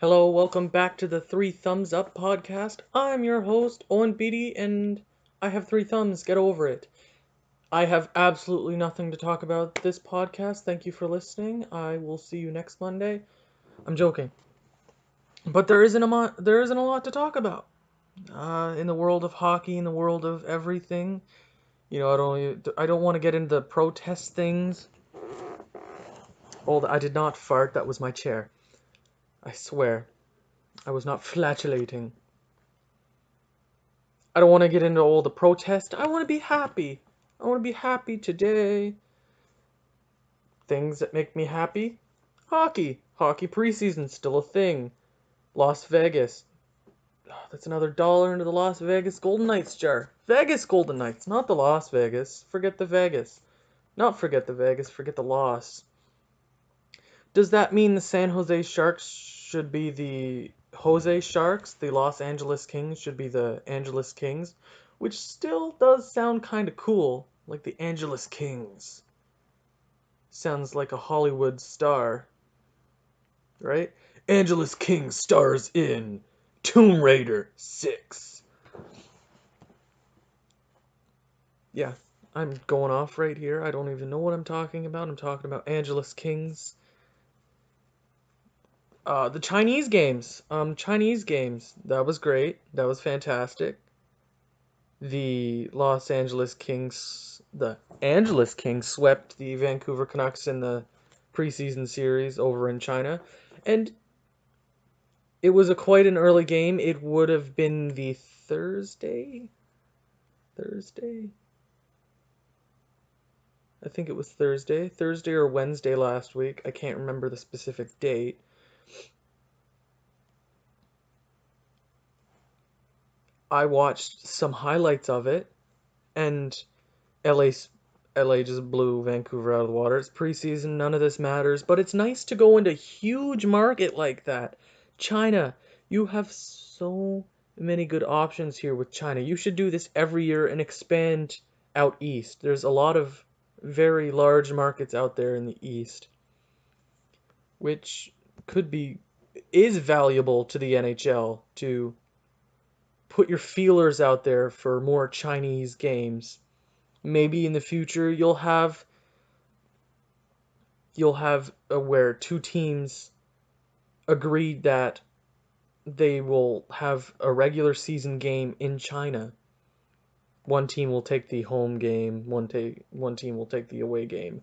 Hello, welcome back to the Three Thumbs Up podcast. I'm your host, Owen Beatty, and I have three thumbs. Get over it. I have absolutely nothing to talk about this podcast. Thank you for listening. I will see you next Monday. I'm joking, but there isn't a lot to talk about. In the world of hockey, in the world of everything, I don't want to get into protest things. Oh, I did not fart. That was my chair. I swear, I was not flatulating. I don't want to get into all the protest. I want to be happy. I want to be happy today. Things that make me happy. Hockey. Hockey preseason still a thing. Las Vegas. Oh, that's another dollar into the Las Vegas Golden Knights jar. Vegas Golden Knights, not the Las Vegas. Forget the Vegas. Not forget the Vegas, forget the loss. Does that mean the San Jose Sharks should be the Jose Sharks? The Los Angeles Kings should be the Angeles Kings? Which still does sound kind of cool, like the Angeles Kings. Sounds like a Hollywood star, right? Angeles King stars in Tomb Raider 6. Yeah, I'm going off right here. I don't even know what I'm talking about. I'm talking about Angeles Kings. The Chinese games. That was great. That was fantastic. The Angeles Kings swept the Vancouver Canucks in the preseason series over in China, and it was a quite an early game. It would have been the Thursday. I think it was Thursday or Wednesday last week. I can't remember the specific date. I watched some highlights of it, and LA LA just blew Vancouver out of the water. It's preseason, none of this matters, but it's nice to go into a huge market like that. China, you have so many good options here with China. You should do this every year and expand out east. There's a lot of very large markets out there in the east, which could be is valuable to the NHL to put your feelers out there for more Chinese games. Maybe in the future you'll have where two teams agreed that they will have a regular season game in China. One team will take the home game, one team will take the away game.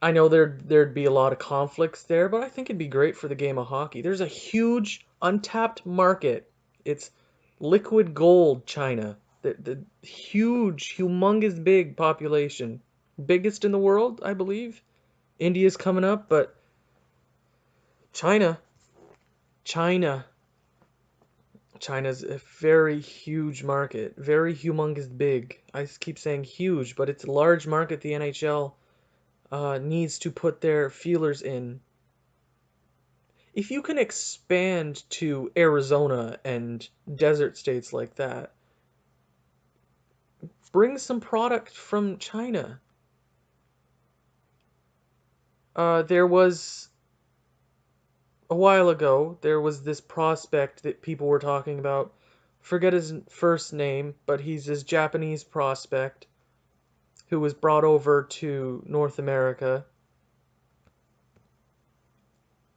I know there'd be a lot of conflicts there, but I think it'd be great for the game of hockey. There's a huge untapped market. It's liquid gold, China. The huge, humongous big population. Biggest in the world, I believe. India's coming up, but China, China, China's a very huge market, very humongous big. I keep saying huge, but it's a large market the NHL needs to put their feelers in. If you can expand to Arizona and desert states like that, bring some product from China. There was a while ago, there was this prospect that people were talking about. Forget his first name, but he's this Japanese prospect who was brought over to North America.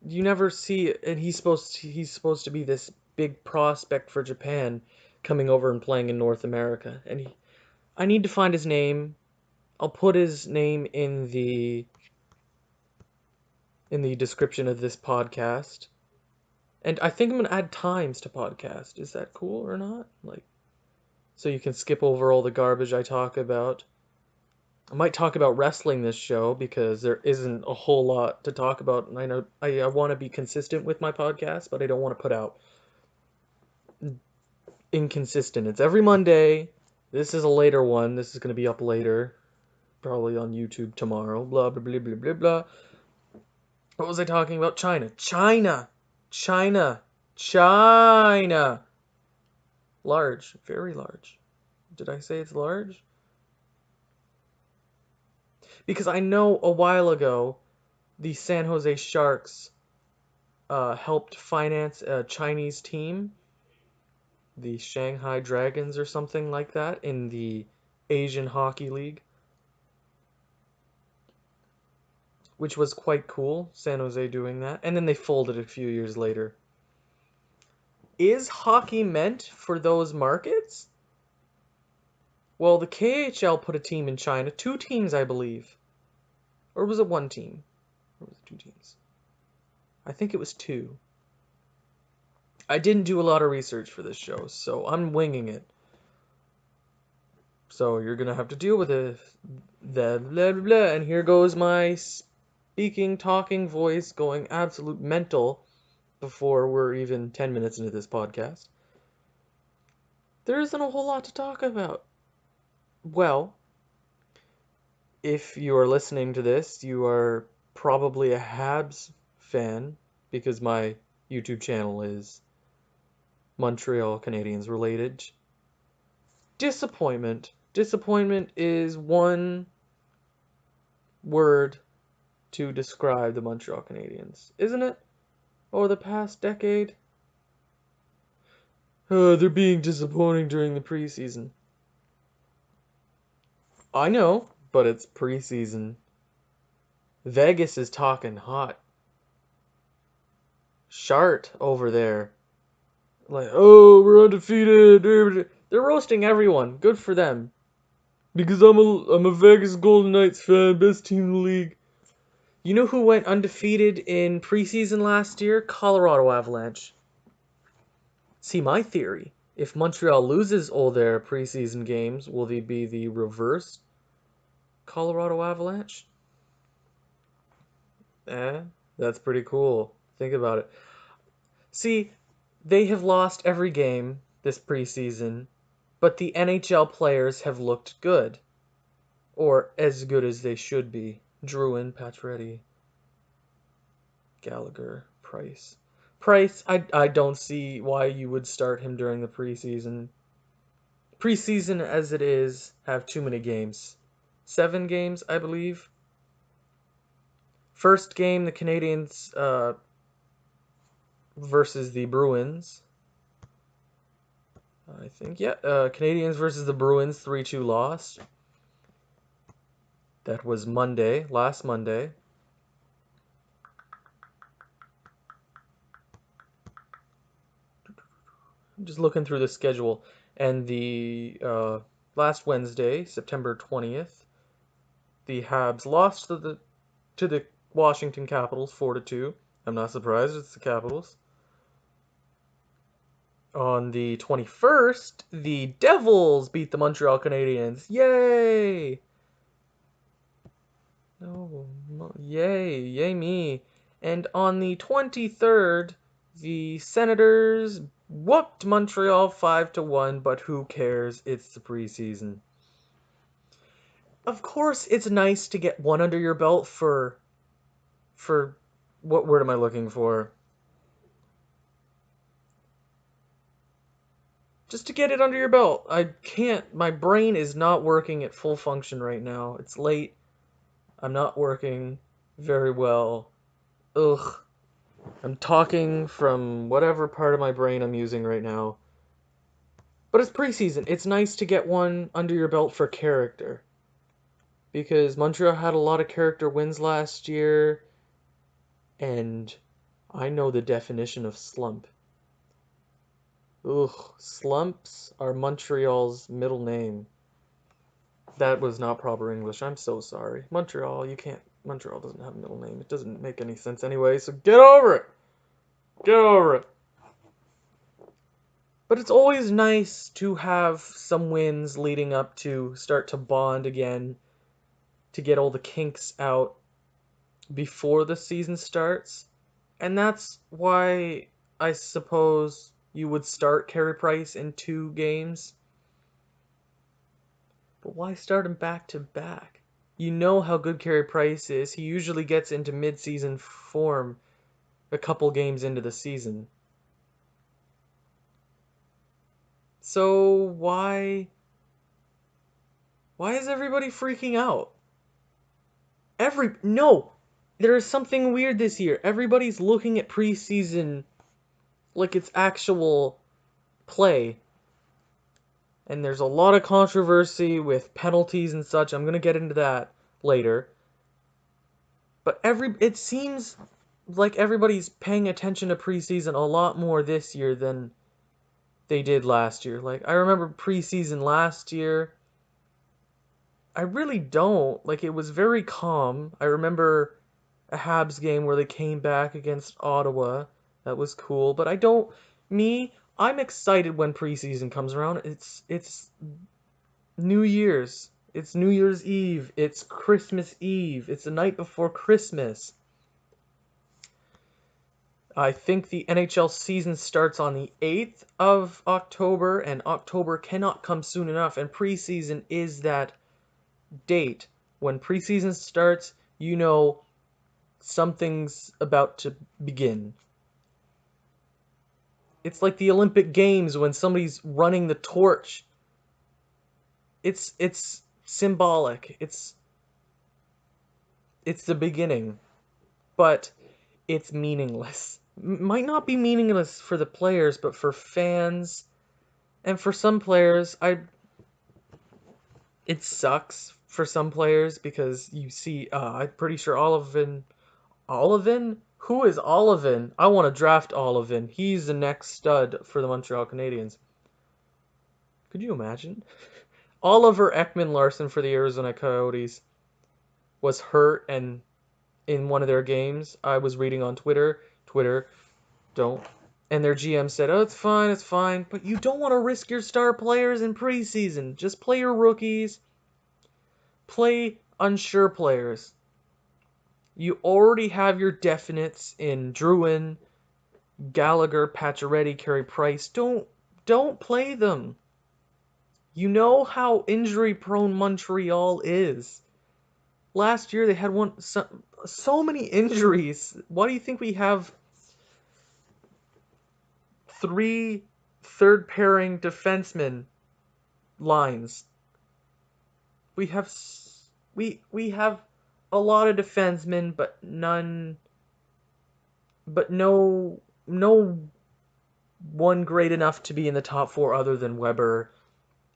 You never see it, and he's supposed to be this big prospect for Japan coming over and playing in North America. I need to find his name. I'll put his name in the description of this podcast. And I think I'm gonna add times to podcast. Is that cool or not? Like, so you can skip over all the garbage I talk about. I might talk about wrestling this show because there isn't a whole lot to talk about, and I know I want to be consistent with my podcast, but I don't want to put out inconsistent. It's every Monday. This is a later one. This is going to be up later, probably on YouTube tomorrow. Blah blah blah blah blah blah. What was I talking about? China. China. China. China. Large. Very large. Did I say it's large? Because I know a while ago the San Jose Sharks helped finance a Chinese team, the Shanghai Dragons or something like that, in the Asian Hockey League, which was quite cool, San Jose doing that. And then they folded a few years later. Is hockey meant for those markets? Well, the KHL put a team in China, 2 teams, I believe. Or was it 1 team? Or was it 2 teams? I think it was 2. I didn't do a lot of research for this show, so I'm winging it. So you're gonna have to deal with it. Blah, blah, blah, blah. And here goes my speaking, talking voice going absolute mental before we're even 10 minutes into this podcast. There isn't a whole lot to talk about. Well, if you are listening to this, you are probably a Habs fan because my YouTube channel is Montreal Canadiens related. Disappointment. Disappointment is one word to describe the Montreal Canadiens, isn't it? Over the past decade? They're being disappointing during the preseason. I know, but it's preseason. Vegas is talking hot. Shart over there. Like, oh, we're undefeated. They're roasting everyone. Good for them. Because I'm a Vegas Golden Knights fan, best team in the league. You know who went undefeated in preseason last year? Colorado Avalanche. See, my theory. If Montreal loses all their preseason games, will they be the reverse Colorado Avalanche? That's pretty cool. Think about it. See, they have lost every game this preseason, but the NHL players have looked good. Or as good as they should be. Druin, Pacioretty, Gallagher, Price. Price, I don't see why you would start him during the preseason. Preseason as it is, have too many games. 7 games, I believe. First game, the Canadiens versus the Bruins. I think, yeah. Canadiens versus the Bruins, 3-2 loss. That was Monday, last Monday. I'm just looking through the schedule. And the last Wednesday, September 20th, the Habs lost to the Washington Capitals 4-2. I'm not surprised, it's the Capitals. On the 21st, the Devils beat the Montreal Canadiens. Yay! No, yay, yay me. And on the 23rd, the Senators whooped Montreal 5-1, but who cares? It's the preseason. Of course, it's nice to get one under your belt for what word am I looking for? Just to get it under your belt. I can't, my brain is not working at full function right now. It's late. I'm not working very well. Ugh. I'm talking from whatever part of my brain I'm using right now. But it's preseason. It's nice to get one under your belt for character. Because Montreal had a lot of character wins last year. And I know the definition of slump. Ugh, slumps are Montreal's middle name. That was not proper English. I'm so sorry. Montreal, you can't. Montreal doesn't have a middle name. It doesn't make any sense anyway, so get over it! Get over it! But it's always nice to have some wins leading up to start to bond again, to get all the kinks out before the season starts. And that's why I suppose you would start Carey Price in 2 games. But why start him back to back? You know how good Carey Price is. He usually gets into mid-season form a couple games into the season. So why is everybody freaking out? No. there is something weird this year. Everybody's looking at preseason like it's actual play. And there's a lot of controversy with penalties and such. I'm going to get into that later. But it seems like everybody's paying attention to preseason a lot more this year than they did last year. Like, I remember preseason last year. I really don't. Like, it was very calm. I remember a Habs game where they came back against Ottawa. That was cool. But I'm excited when preseason comes around. It's New Year's. It's New Year's Eve. It's Christmas Eve. It's the night before Christmas. I think the NHL season starts on the 8th of October, and October cannot come soon enough, and preseason is that date. When preseason starts, you know something's about to begin. It's like the Olympic Games when somebody's running the torch. It's symbolic. It's the beginning, but it's meaningless. Might not be meaningless for the players, but for fans and for some players, it sucks for some players because you see, I'm pretty sure Olivin? Who is Olivin? I want to draft Olivin. He's the next stud for the Montreal Canadiens. Could you imagine? Oliver Ekman-Larsson for the Arizona Coyotes was hurt, and in one of their games, I was reading on Twitter, don't. And their GM said, "Oh, it's fine." But you don't want to risk your star players in preseason. Just play your rookies. Play unsure players. You already have your definites in Druin, Gallagher, Pacioretty, Carey Price. Don't play them. You know how injury prone Montreal is. Last year they had so many injuries. Why do you think we have 3 third pairing defensemen lines? We have we have a lot of defensemen, but no one great enough to be in the top 4 other than Weber,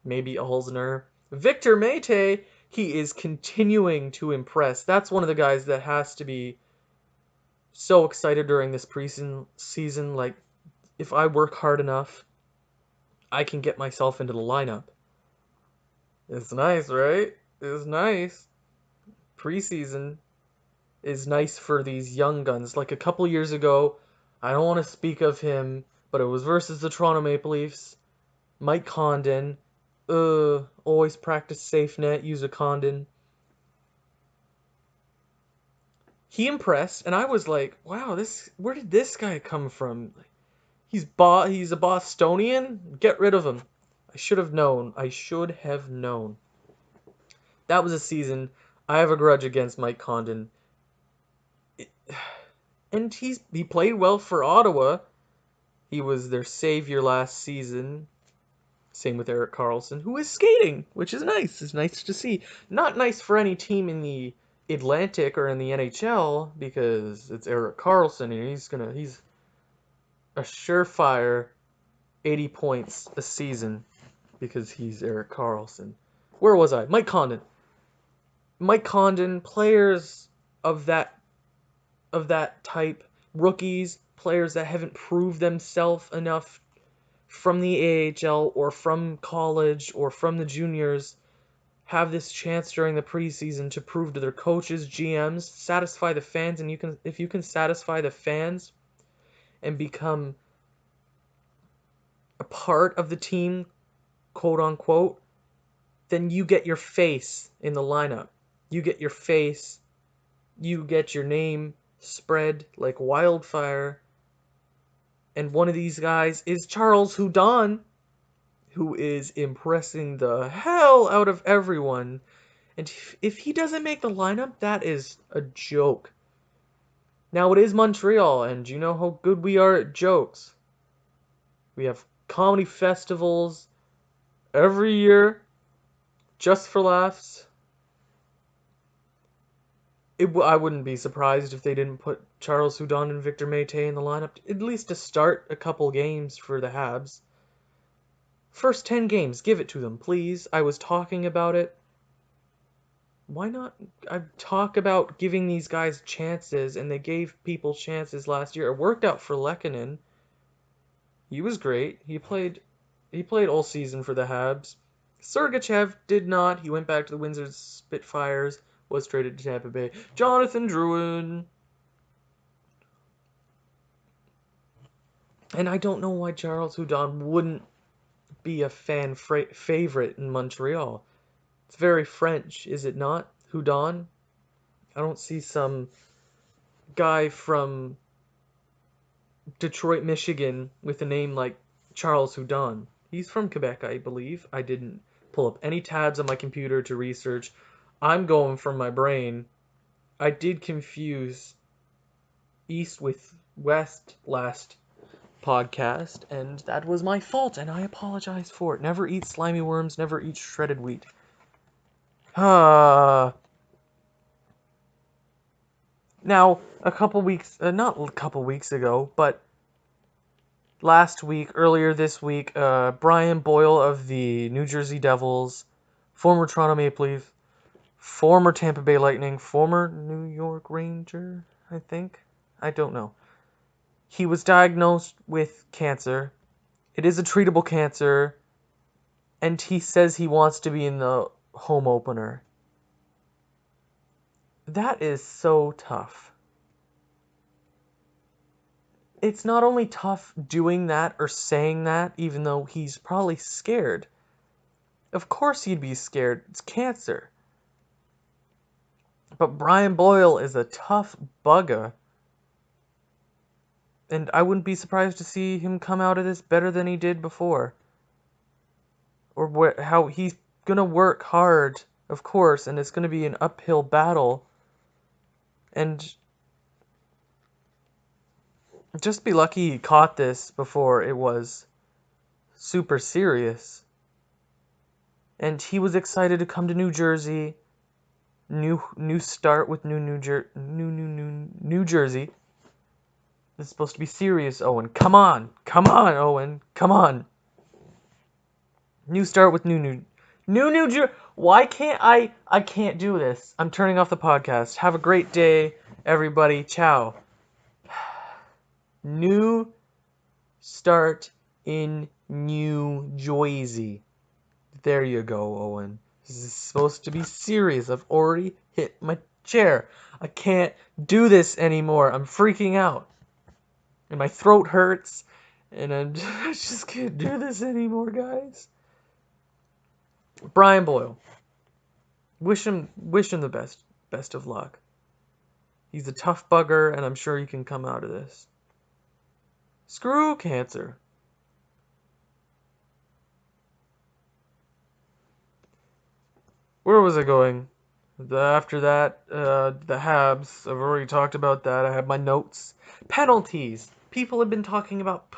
maybe Alzner. Victor Mete, he is continuing to impress. That's one of the guys that has to be so excited during this preseason. Like, if I work hard enough, I can get myself into the lineup. It's nice, right? It's nice. Preseason is nice for these young guns. Like a couple years ago, I don't want to speak of him, but it was versus the Toronto Maple Leafs. Mike Condon, always practice safe net, use a Condon. He impressed, and I was like, wow, where did this guy come from? He's a Bostonian? Get rid of him. I should have known. I should have known. That was a season. I have a grudge against Mike Condon. And he played well for Ottawa. He was their savior last season. Same with Erik Karlsson, who is skating, which is nice. It's nice to see. Not nice for any team in the Atlantic or in the NHL because it's Erik Karlsson and he's a surefire 80 points a season because he's Erik Karlsson. Where was I? Mike Condon. Mike Condon, players of that type, rookies, players that haven't proved themselves enough from the AHL or from college or from the juniors, have this chance during the preseason to prove to their coaches, GMs, satisfy the fans, and if you can satisfy the fans and become a part of the team, quote unquote, then you get your face in the lineup. You get your face, you get your name spread like wildfire. And one of these guys is Charles Hudon, who is impressing the hell out of everyone. And if he doesn't make the lineup, that is a joke. Now, it is Montreal, and you know how good we are at jokes. We have comedy festivals every year, just for laughs. I wouldn't be surprised if they didn't put Charles Hudon and Victor Mete in the lineup, at least to start a couple games for the Habs. First 10 games, give it to them, please. I was talking about it. Why not? I talk about giving these guys chances, and they gave people chances last year. It worked out for Lehkonen. He was great. He played all season for the Habs. Sergachev did not. He went back to the Windsor Spitfires, was traded to Tampa Bay. Jonathan Drouin. And I don't know why Charles Hudon wouldn't be a fan favorite in Montreal. It's very French, is it not? Hudon? I don't see some guy from Detroit, Michigan with a name like Charles Hudon. He's from Quebec, I believe. I didn't pull up any tabs on my computer to research. I'm going from my brain. I did confuse East with West last podcast, and that was my fault, and I apologize for it. Never eat slimy worms, never eat shredded wheat. Now, a couple weeks, not a couple weeks ago, but earlier this week, Brian Boyle of the New Jersey Devils, former Toronto Maple Leaf, former Tampa Bay Lightning, former New York Ranger, I think. I don't know. He was diagnosed with cancer. It is a treatable cancer, and he says he wants to be in the home opener. That is so tough. It's not only tough doing that or saying that, even though he's probably scared. Of course he'd be scared. It's cancer. But Brian Boyle is a tough bugger. And I wouldn't be surprised to see him come out of this better than he did before. Or how he's going to work hard, of course, and it's going to be an uphill battle. And just be lucky he caught this before it was super serious. And he was excited to come to New Jersey. New start with New Jersey. This is supposed to be serious, Owen. Come on, Owen. Come on. New start with New Jersey. Why can't I can't do this. I'm turning off the podcast. Have a great day, everybody. Ciao. New start in New Jersey. There you go, Owen. This is supposed to be serious. I've already hit my chair. I can't do this anymore. I'm freaking out. And my throat hurts. And I just can't do this anymore, guys. Brian Boyle. Wish him the best of luck. He's a tough bugger, and I'm sure he can come out of this. Screw cancer. Where was I going? After that, the Habs. I've already talked about that. I have my notes. Penalties. People have been talking about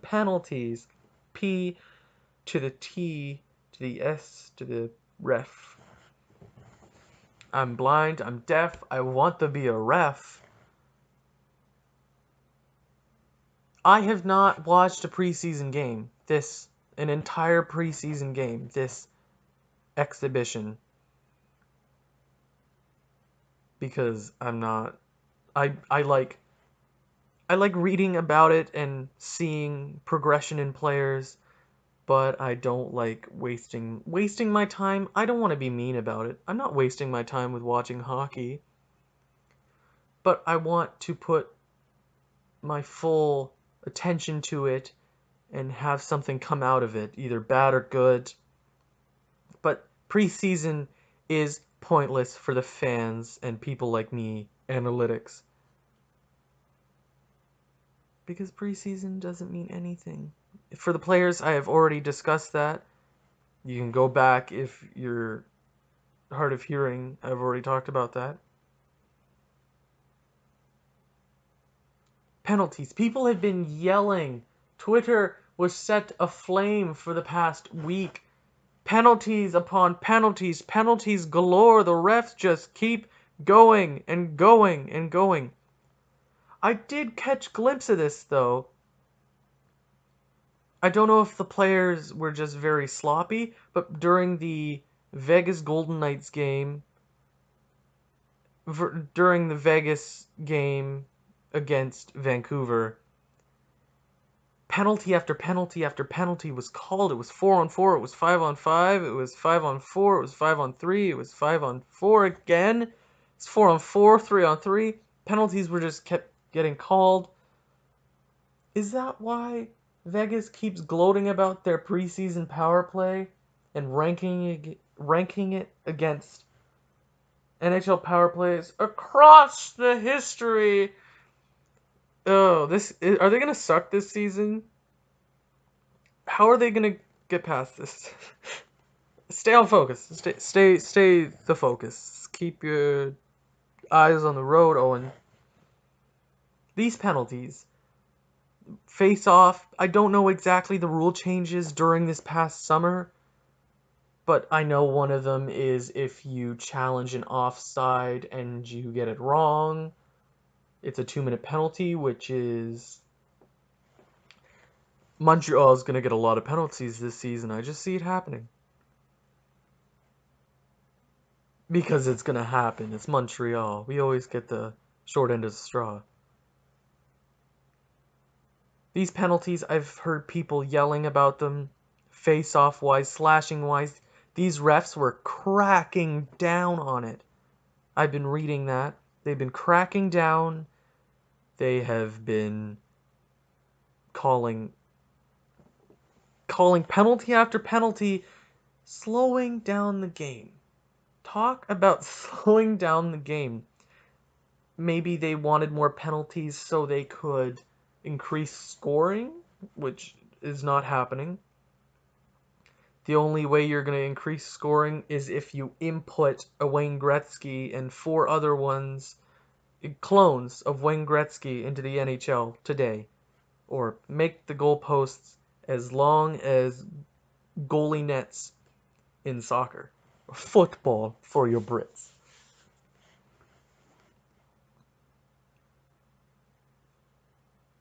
penalties. P to the T to the S to the ref. I'm blind. I'm deaf. I want to be a ref. I have not watched a preseason game. An entire preseason game. This exhibition. Because I'm not. I like reading about it and seeing progression in players, but I don't like wasting my time. I don't want to be mean about it. I'm not wasting my time with watching hockey. But I want to put my full attention to it and have something come out of it, either bad or good. But preseason is pointless for the fans and people like me, analytics. Because preseason doesn't mean anything. For the players, I have already discussed that. You can go back if you're hard of hearing. I've already talked about that. Penalties. People have been yelling. Twitter was set aflame for the past week. Penalties upon penalties, penalties galore. The refs just keep going and going and going. I did catch a glimpse of this, though. I don't know if the players were just very sloppy, but during the Vegas Golden Knights game, during the Vegas game against Vancouver, penalty after penalty after penalty was called. It was 4-on-4, it was 5-on-5, it was 5-on-4, it was 5-on-3, it was 5-on-4 again. It's 4-on-4, 3-on-3. Penalties were just kept getting called. Is that why Vegas keeps gloating about their preseason power play and ranking it against NHL power plays across the history? Oh, are they gonna suck this season? How are they gonna get past this? Stay on focus. Stay the focus. Keep your eyes on the road, Owen. These penalties, face off. I don't know exactly the rule changes during this past summer, but I know one of them is if you challenge an offside and you get it wrong, it's a 2-minute penalty, which is... Montreal's going to get a lot of penalties this season. I just see it happening. Because it's going to happen. It's Montreal. We always get the short end of the straw. These penalties, I've heard people yelling about them, face-off wise, slashing wise. These refs were cracking down on it. I've been reading that. They've been cracking down. They have been calling penalty after penalty, slowing down the game. Talk about slowing down the game. Maybe they wanted more penalties so they could increase scoring, which is not happening. The only way you're going to increase scoring is if you input a Wayne Gretzky and 4 other clones of Wayne Gretzky into the NHL today. Or make the goalposts as long as goalie nets in soccer. Football for your Brits.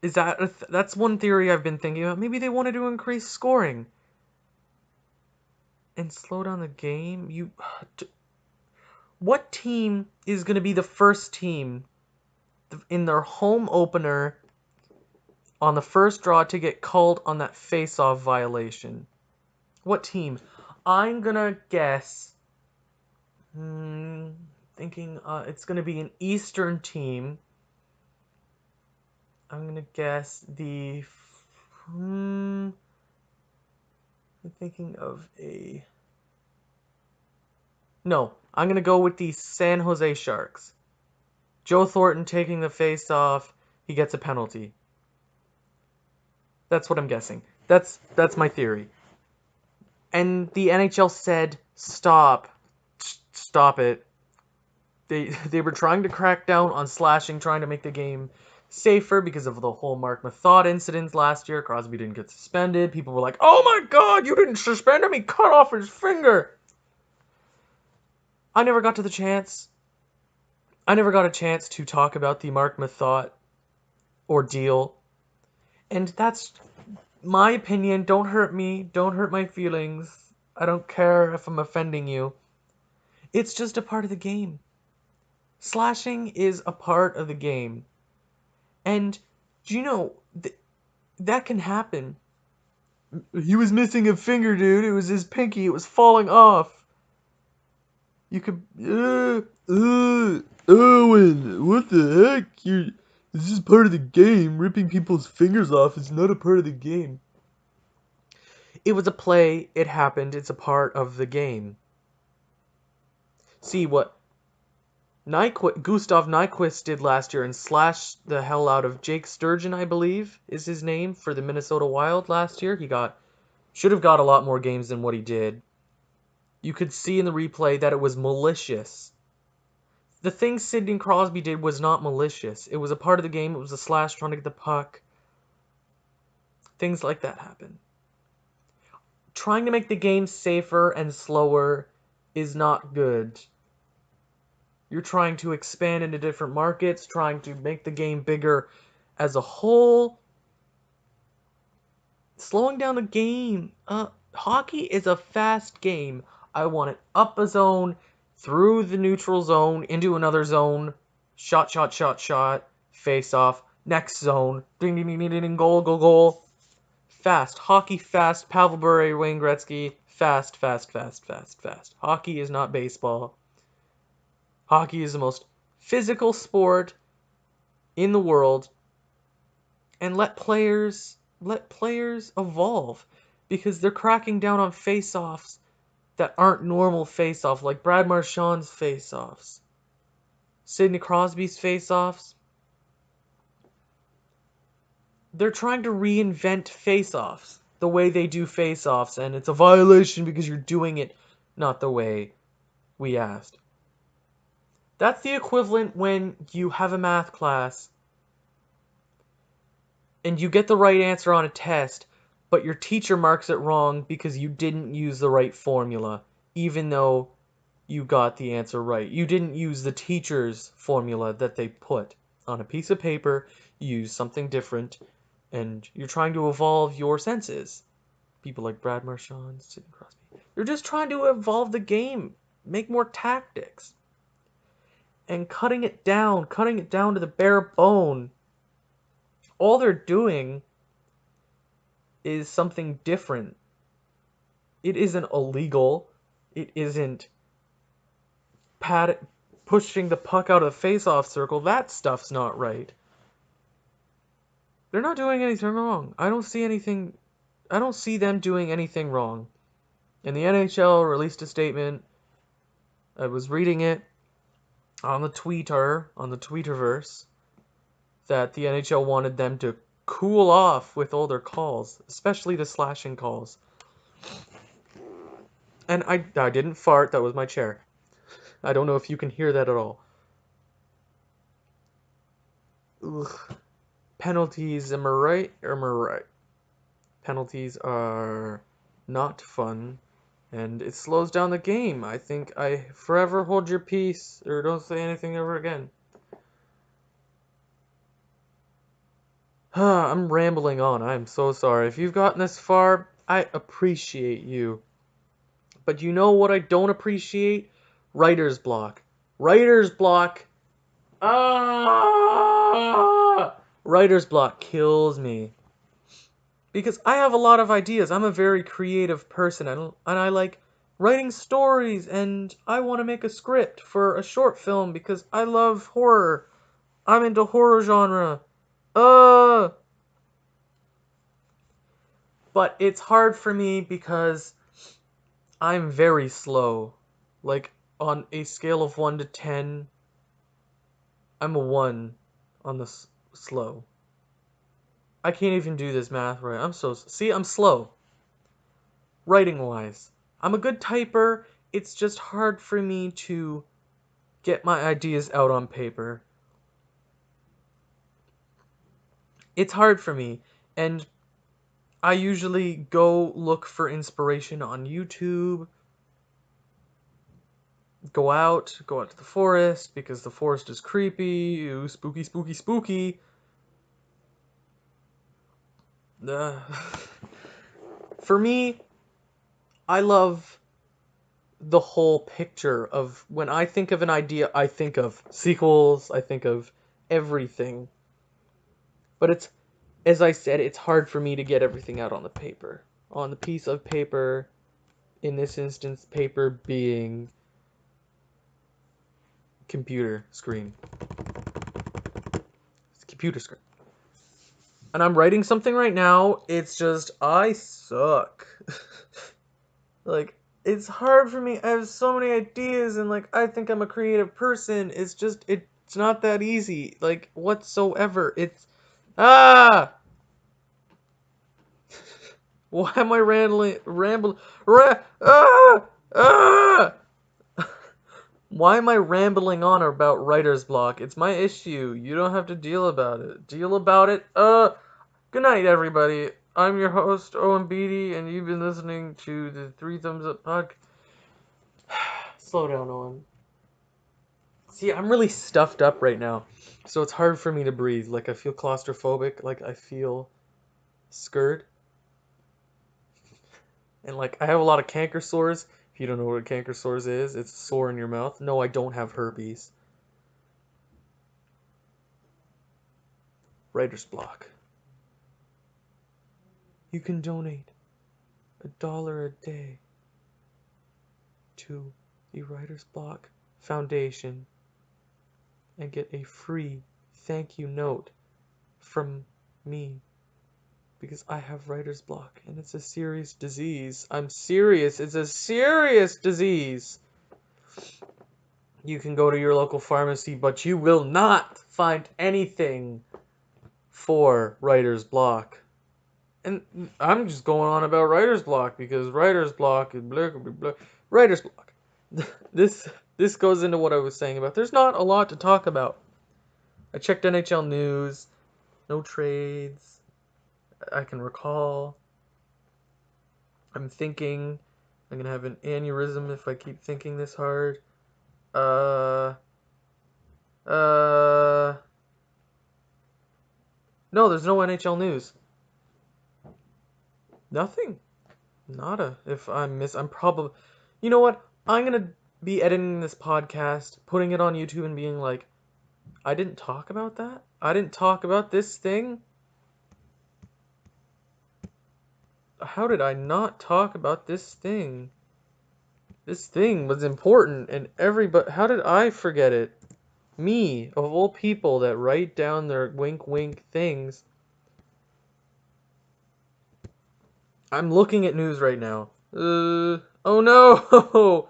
That's one theory I've been thinking about. Maybe they wanted to increase scoring and slow down the game. What team is going to be the first team in their home opener on the first draw to get called on that face-off violation? What team? I'm going to guess... thinking it's going to be an Eastern team. I'm going to guess the... I'm thinking of a... No, I'm going to go with the San Jose Sharks. Joe Thornton taking the face-off, he gets a penalty. That's what I'm guessing. That's my theory. And the NHL said, stop it. They were trying to crack down on slashing, trying to make the game safer because of the whole Mark Method incident last year. Crosby didn't get suspended. People were like, oh my god, you didn't suspend him, he cut off his finger. I never got a chance to talk about the Mark Method ordeal. And that's my opinion. Don't hurt me. Don't hurt my feelings. I don't care if I'm offending you. It's just a part of the game. Slashing is a part of the game. And, do you know, that can happen. He was missing a finger, dude. It was his pinky. It was falling off. You could... Owen, what the heck? This is part of the game. Ripping people's fingers off is not a part of the game. It was a play. It happened. It's a part of the game. See what Gustav Nyquist did last year and slashed the hell out of Jake Sturgeon, I believe, is his name, for the Minnesota Wild last year. He should have got a lot more games than what he did. You could see in the replay that it was malicious. The thing Sidney Crosby did was not malicious. It was a part of the game. It was a slash trying to get the puck. Things like that happen. trying to make the game safer and slower is not good. You're trying to expand into different markets, trying to make the game bigger as a whole. Slowing down the game. Hockey is a fast game. I want it up a zone, through the neutral zone, into another zone. Shot, shot, shot, shot. Face off. Next zone. Ding, ding, ding, ding, ding, goal, goal, goal. Fast. Hockey fast. Pavel Bure, Wayne Gretzky. Fast, fast, fast, fast, fast. Hockey is not baseball. Hockey is the most physical sport in the world. And let players evolve, because they're cracking down on face-offs that aren't normal face-off, like Brad Marchand's face-offs, Sidney Crosby's face-offs. They're trying to reinvent face-offs the way they do face-offs, and it's a violation because you're doing it not the way we asked. That's the equivalent when you have a math class and you get the right answer on a test, but your teacher marks it wrong because you didn't use the right formula, even though you got the answer right. You didn't use the teacher's formula that they put on a piece of paper. You used something different, and you're trying to evolve your senses. People like Brad Marchand, Sidney Crosby. You're just trying to evolve the game, make more tactics. And cutting it down to the bare bone. All they're doing is something different. It isn't illegal. It isn't pushing the puck out of the face-off circle. That stuff's not right. They're not doing anything wrong. I don't see them doing anything wrong. And the NHL released a statement. I was reading it on the Twitterverse, that the NHL wanted them to cool off with all their calls, especially the slashing calls. And I didn't fart, that was my chair. I don't know if you can hear that at all. Ugh. Penalties, am I right? Am I right? Penalties are not fun, and it slows down the game. I think I forever hold your peace, or don't say anything ever again. I'm rambling on. I'm so sorry. If you've gotten this far, I appreciate you. But you know what I don't appreciate? Writer's block. Writer's block. Writer's block kills me. Because I have a lot of ideas. I'm a very creative person, and I like writing stories, and I want to make a script for a short film because I love horror. I'm into horror genre. But it's hard for me because I'm very slow. Like, on a scale of 1 to 10, I'm a 1 on the slow. I can't even do this math right. I'm slow. Writing-wise. I'm a good typer. It's just hard for me to get my ideas out on paper. It's hard for me. And I usually go look for inspiration on YouTube. Go out to the forest because the forest is creepy. Ooh, spooky, spooky, spooky. For me, I love the whole picture of when I think of an idea, I think of sequels, I think of everything. But it's, as I said, it's hard for me to get everything out on the paper. On the piece of paper, in this instance, paper being computer screen. It's computer screen. And I'm writing something right now, it's just, I suck. Like, it's hard for me, I have so many ideas, and like, I think I'm a creative person, it's just, it's not that easy, like, whatsoever, Why am I Why am I rambling on about writer's block? It's my issue. You don't have to deal about it. Good night, everybody. I'm your host, Owen Beatty, and you've been listening to the Three Thumbs Up podcast. Slow down, Owen. See, I'm really stuffed up right now, so it's hard for me to breathe. Like, I feel claustrophobic, like, I feel scared. And, like, I have a lot of canker sores. If you don't know what a canker sores is, it's a sore in your mouth. No, I don't have herpes. Writer's block. You can donate $1 a day to the Writer's Block Foundation and get a free thank you note from me because I have writer's block and it's a serious disease. I'm serious. It's a serious disease. You can go to your local pharmacy, but you will not find anything for writer's block. And I'm just going on about writer's block because writer's block is blah, blah, blah. Writer's block. This goes into what I was saying about there's not a lot to talk about. I checked NHL news, no trades. I can recall. I'm thinking I'm gonna have an aneurysm if I keep thinking this hard. No, there's no NHL news. Nothing. Nada. If I'm probably, you know what? I'm gonna be editing this podcast, putting it on YouTube and being like, I didn't talk about that? I didn't talk about this thing? How did I not talk about this thing? This thing was important and everybody, how did I forget it? Me, of all people that write down their wink wink things. I'm looking at news right now. Oh no!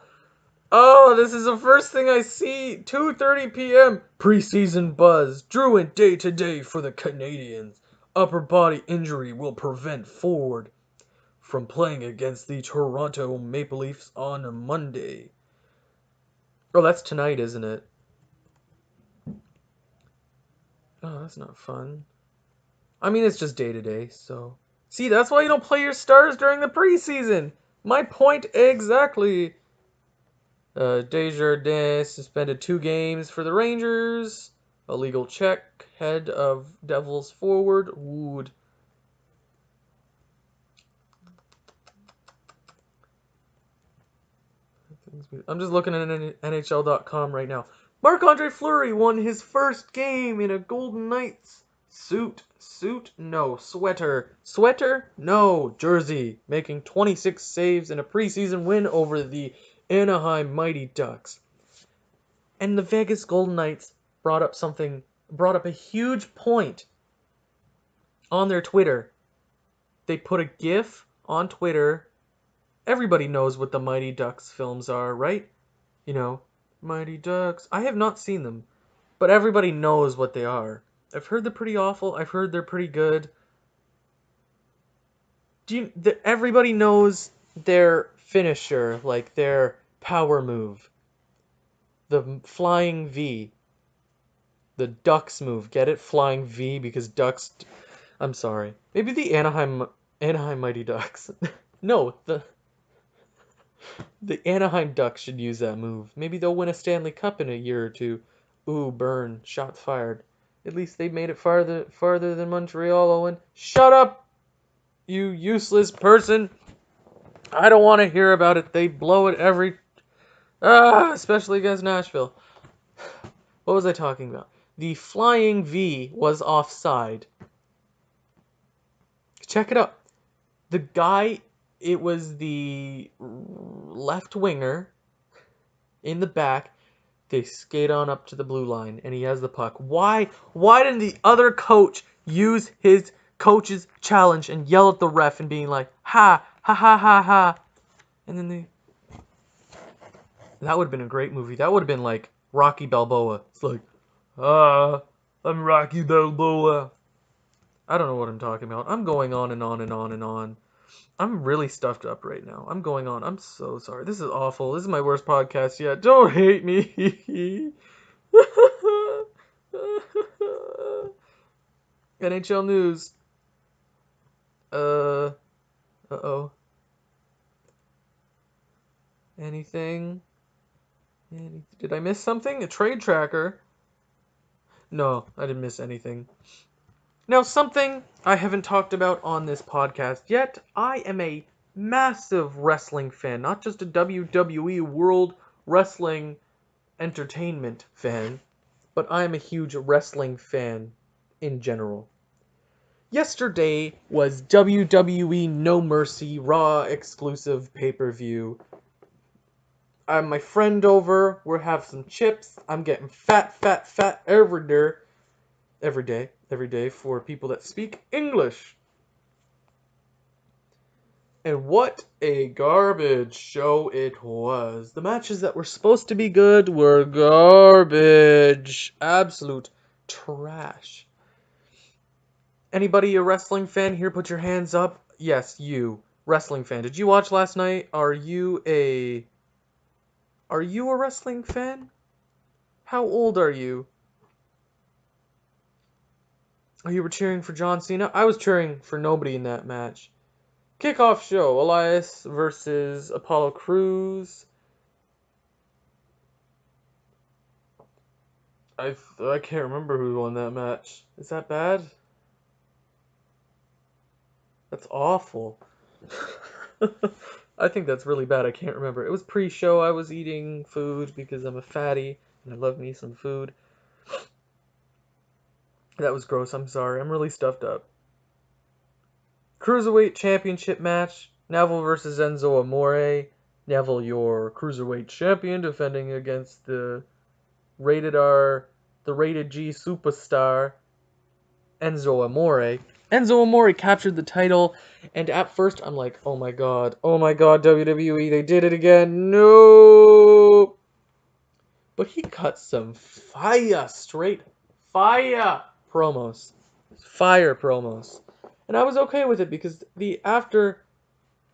Oh, this is the first thing I see. 2:30 p.m. Preseason buzz. Drew in day-to-day for the Canadians. Upper body injury will prevent Ford from playing against the Toronto Maple Leafs on Monday. Oh, that's tonight, isn't it? Oh, that's not fun. I mean, it's just day-to-day, so... See, that's why you don't play your stars during the preseason! My point exactly! Desjardins suspended 2 games for the Rangers. Illegal check. Head of Devils forward. Wood. I'm just looking at NHL.com right now. Marc-Andre Fleury won his first game in a Golden Knights suit. Suit? No. Sweater. Sweater? No. Jersey. Making 26 saves in a preseason win over the Anaheim Mighty Ducks. And the Vegas Golden Knights brought up a huge point on their Twitter. They put a GIF on Twitter. Everybody knows what the Mighty Ducks films are, right? You know, Mighty Ducks. I have not seen them, but everybody knows what they are. I've heard they're pretty awful. I've heard they're pretty good. Everybody knows their finisher, like their power move. The flying V. The Ducks move. Get it? Flying V because Ducks... I'm sorry. Maybe the Anaheim Mighty Ducks. No, the Anaheim Ducks should use that move. Maybe they'll win a Stanley Cup in a year or two. Ooh, burn. Shots fired. At least they made it farther than Montreal, Owen. Shut up, you useless person. I don't want to hear about it. They blow it especially against Nashville. What was I talking about? The flying V was offside. Check it out. The guy, it was the left winger in the back. They skate on up to the blue line, and he has the puck. Why didn't the other coach use his coach's challenge and yell at the ref and being like, ha, ha, ha, ha, ha. And then that would have been a great movie. That would have been like Rocky Balboa. It's like, I'm Rocky Balboa. I don't know what I'm talking about. I'm going on and on and on and on. I'm really stuffed up right now. I'm going on. I'm so sorry. This is awful. This is my worst podcast yet. Don't hate me. NHL news. Uh-oh. Anything? Did I miss something? A trade tracker? No, I didn't miss anything. Now, something I haven't talked about on this podcast yet. I am a massive wrestling fan, not just a WWE World Wrestling Entertainment fan, but I am a huge wrestling fan in general. Yesterday was WWE No Mercy Raw exclusive pay-per-view. I have my friend over, we're having some chips, I'm getting fat every day for people that speak English. And what a garbage show it was. The matches that were supposed to be good were garbage. Absolute trash. Anybody a wrestling fan here? Put your hands up. Yes, you. Wrestling fan. Did you watch last night? Are you a wrestling fan? How old are you? Oh, you were cheering for John Cena? I was cheering for nobody in that match. Kickoff show. Elias versus Apollo Crews. I can't remember who won that match. Is that bad? That's awful. I think that's really bad. I can't remember. It was pre-show. I was eating food because I'm a fatty and I love me some food. That was gross. I'm sorry. I'm really stuffed up. Cruiserweight Championship match. Neville versus Enzo Amore. Neville, your Cruiserweight champion, defending against the rated R, the rated G superstar, Enzo Amore. Enzo Amore captured the title, and at first I'm like, oh my god, WWE, they did it again, no! But he cut some straight fire promos. Fire promos. And I was okay with it because the after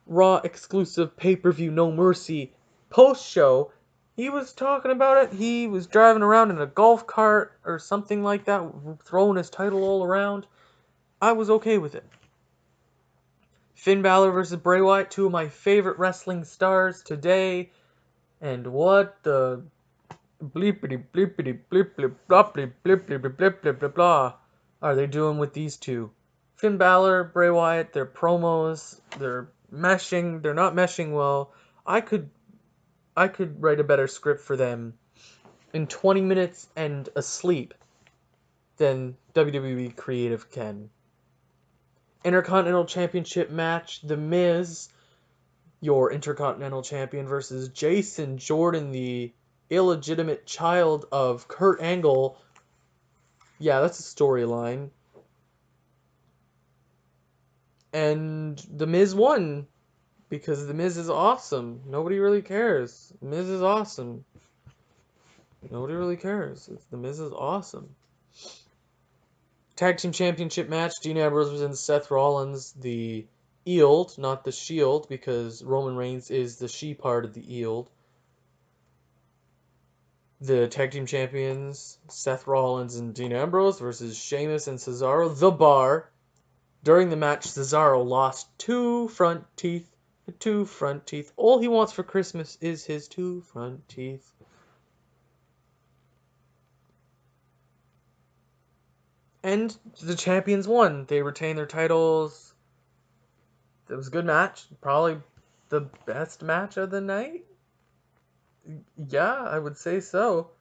Raw exclusive pay-per-view No Mercy post-show, he was talking about it. He was driving around in a golf cart or something like that, throwing his title all around. I was okay with it. Finn Balor versus Bray Wyatt, two of my favorite wrestling stars today. And what the bleepity bleepity bleep bleep blah bleep bleep bleep bleep bleep bleep blah blah are they doing with these two? Finn Balor, Bray Wyatt, their promos, they're meshing, they're not meshing well. I could write a better script for them in 20 minutes and asleep than WWE Creative can. Intercontinental Championship match, The Miz, your Intercontinental Champion, versus Jason Jordan, the illegitimate child of Kurt Angle. Yeah, that's a storyline. And The Miz won because The Miz is awesome. Nobody really cares. The Miz is awesome. Nobody really cares. The Miz is awesome. Tag Team Championship match, Dean Ambrose versus Seth Rollins, the Eeld, not the Shield, because Roman Reigns is the she part of the Eeld. The Tag Team Champions, Seth Rollins and Dean Ambrose versus Sheamus and Cesaro, The Bar. During the match, Cesaro lost two front teeth. All he wants for Christmas is his two front teeth. And the champions won. They retained their titles. It was a good match. Probably the best match of the night. Yeah, I would say so.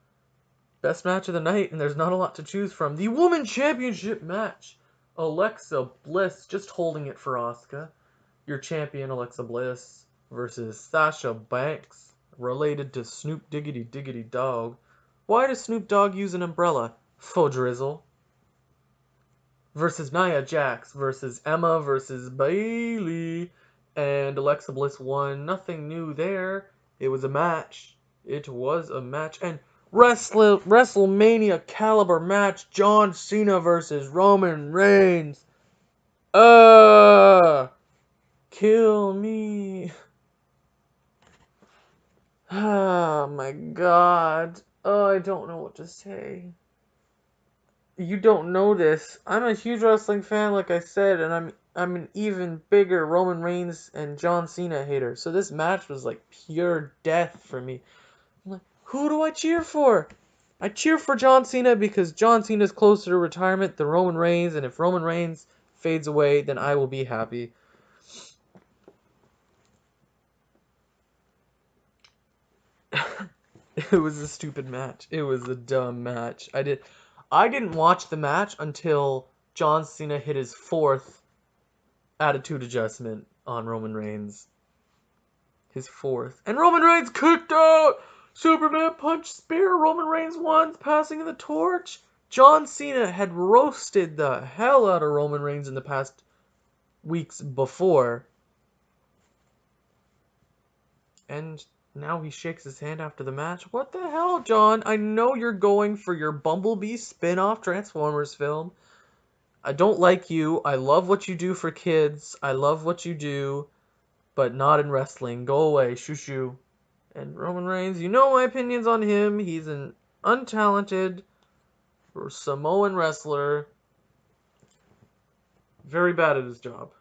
Best match of the night, and there's not a lot to choose from. The Women's Championship match. Alexa Bliss just holding it for Asuka. Your champion, Alexa Bliss, versus Sasha Banks, related to Snoop Diggity Diggity Dog. Why does Snoop Dogg use an umbrella? Faux drizzle. Versus Nia Jax, versus Emma, versus Bayley. And Alexa Bliss won. Nothing new there. It was a match. It was a match. And WrestleMania caliber match. John Cena versus Roman Reigns. Kill me. Oh my god. Oh, I don't know what to say. You don't know this. I'm a huge wrestling fan, like I said, and I'm I'm an even bigger Roman Reigns and John Cena hater. So this match was like pure death for me. I'm like, who do I cheer for? I cheer for John Cena because John Cena's closer to retirement than Roman Reigns, and if Roman Reigns fades away, then I will be happy. It was a stupid match. It was a dumb match. I didn't watch the match until John Cena hit his fourth attitude adjustment on Roman Reigns. His fourth. And Roman Reigns kicked out! Superman punch spear. Roman Reigns won, passing the torch. John Cena had roasted the hell out of Roman Reigns in the past weeks before. And now he shakes his hand after the match. What the hell, John? I know you're going for your Bumblebee spin-off Transformers film. I don't like you. I love what you do for kids. I love what you do, but not in wrestling. Go away. Shoo shoo. And Roman Reigns, you know my opinions on him. He's an untalented Samoan wrestler. Very bad at his job.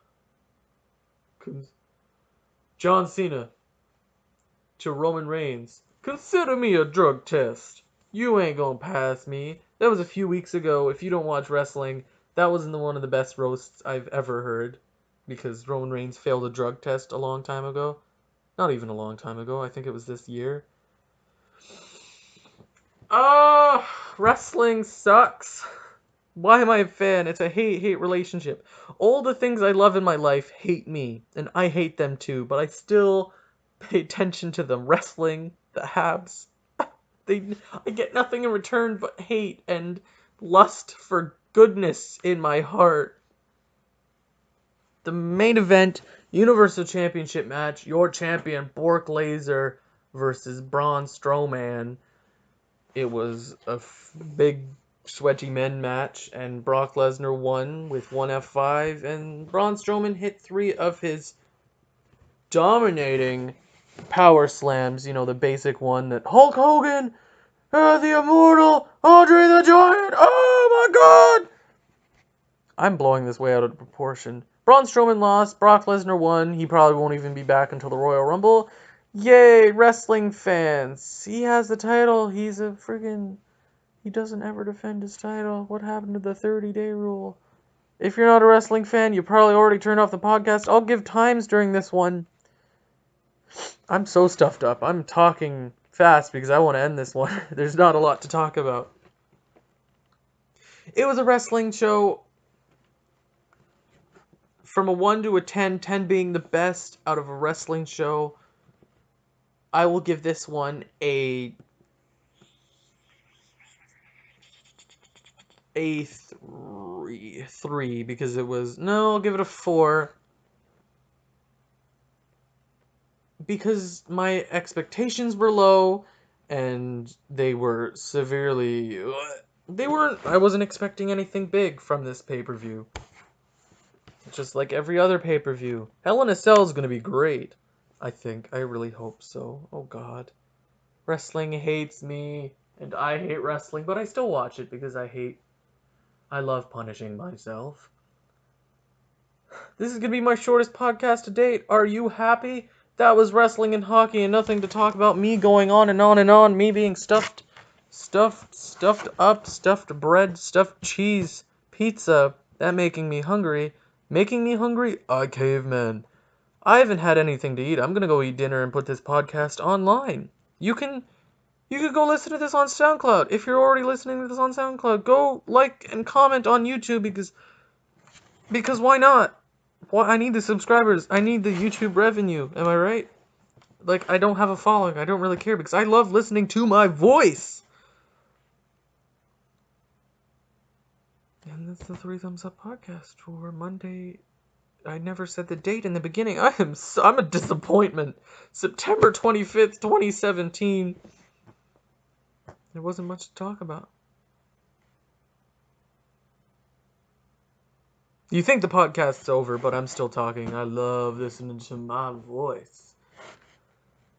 John Cena to Roman Reigns. Consider me a drug test. You ain't gonna pass me. That was a few weeks ago. If you don't watch wrestling, that wasn't one of the best roasts I've ever heard. Because Roman Reigns failed a drug test a long time ago. Not even a long time ago. I think it was this year. Wrestling sucks. Why am I a fan? It's a hate-hate relationship. All the things I love in my life hate me, and I hate them too, but I still pay attention to them. Wrestling, the Habs, I get nothing in return but hate and lust for goodness in my heart. The main event, Universal Championship match, your champion, Brock Lesnar versus Braun Strowman. It was a big sweaty men match, and Brock Lesnar won with one F5, and Braun Strowman hit 3 of his dominating power slams, you know, the basic one that Hulk Hogan, the Immortal, Andre the Giant, oh my god! I'm blowing this way out of proportion. Braun Strowman lost, Brock Lesnar won, he probably won't even be back until the Royal Rumble. Yay, wrestling fans! He has the title, he's a friggin'... He doesn't ever defend his title. What happened to the 30-day rule? If you're not a wrestling fan, you probably already turned off the podcast. I'll give times during this one. I'm so stuffed up. I'm talking fast because I want to end this one. There's not a lot to talk about. It was a wrestling show. From a 1 to a 10, 10 being the best out of a wrestling show, I will give this one a 3 because it was... No, I'll give it a 4. Because my expectations were low and they were severely... I wasn't expecting anything big from this pay-per-view. Just like every other pay-per-view. Hell in a Cell is going to be great. I think. I really hope so. Oh god. Wrestling hates me. And I hate wrestling, but I still watch it because I love punishing myself. This is going to be my shortest podcast to date. Are you happy? That was wrestling and hockey and nothing to talk about. Me going on and on and on. Me being stuffed up, stuffed bread, stuffed cheese, pizza. That making me hungry. Making me hungry? A caveman. I haven't had anything to eat. I'm going to go eat dinner and put this podcast online. You could go listen to this on SoundCloud. If you're already listening to this on SoundCloud, go like and comment on YouTube because why not? Well, I need the subscribers. I need the YouTube revenue. Am I right? Like, I don't have a following. I don't really care because I love listening to my voice. And that's the 3 Thumbs Up podcast for Monday. I never said the date in the beginning. I'm a disappointment. September 25th, 2017. There wasn't much to talk about. You think the podcast's over, but I'm still talking. I love listening to my voice.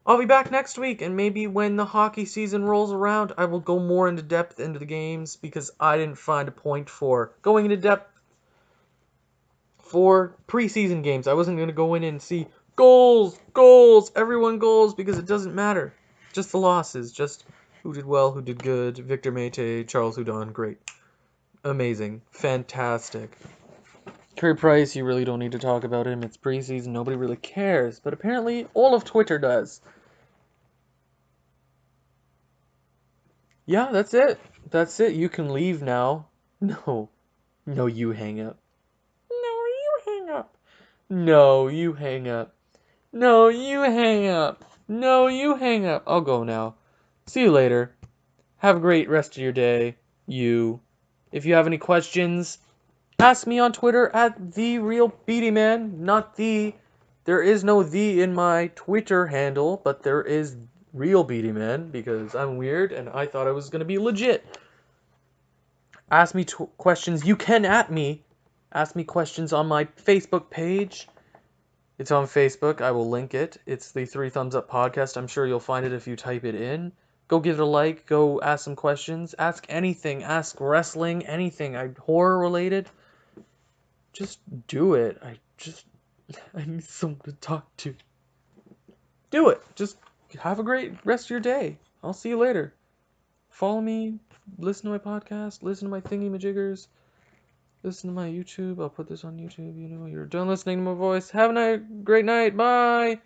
I'll be back next week, and maybe when the hockey season rolls around, I will go more into depth into the games, because I didn't find a point for going into depth for preseason games. I wasn't going to go in and see goals, everyone goals, because it doesn't matter. Just the losses, just who did well, who did good. Victor Mete, Charles Houdon, great. Amazing. Fantastic. Curry Price, you really don't need to talk about him. It's preseason, nobody really cares. But apparently, all of Twitter does. Yeah, that's it. That's it. You can leave now. No. No, you hang up. No, you hang up. No, you hang up. No, you hang up. No, you hang up. I'll go now. See you later. Have a great rest of your day. You. If you have any questions, ask me on Twitter at TheRealBeautyMan. Not the. There is no the in my Twitter handle, but there is Real Beatty Man because I'm weird and I thought I was going to be legit. Ask me questions. You can at me. Ask me questions on my Facebook page. It's on Facebook. I will link it. It's the 3 Thumbs Up Podcast. I'm sure you'll find it if you type it in. Go give it a like. Go ask some questions. Ask anything. Ask wrestling. Anything. Horror related. Just do it. I need someone to talk to. Do it. Just have a great rest of your day. I'll see you later. Follow me. Listen to my podcast. Listen to my thingy-majiggers. Listen to my YouTube. I'll put this on YouTube. You know, you're done listening to my voice. Have a great night. Bye.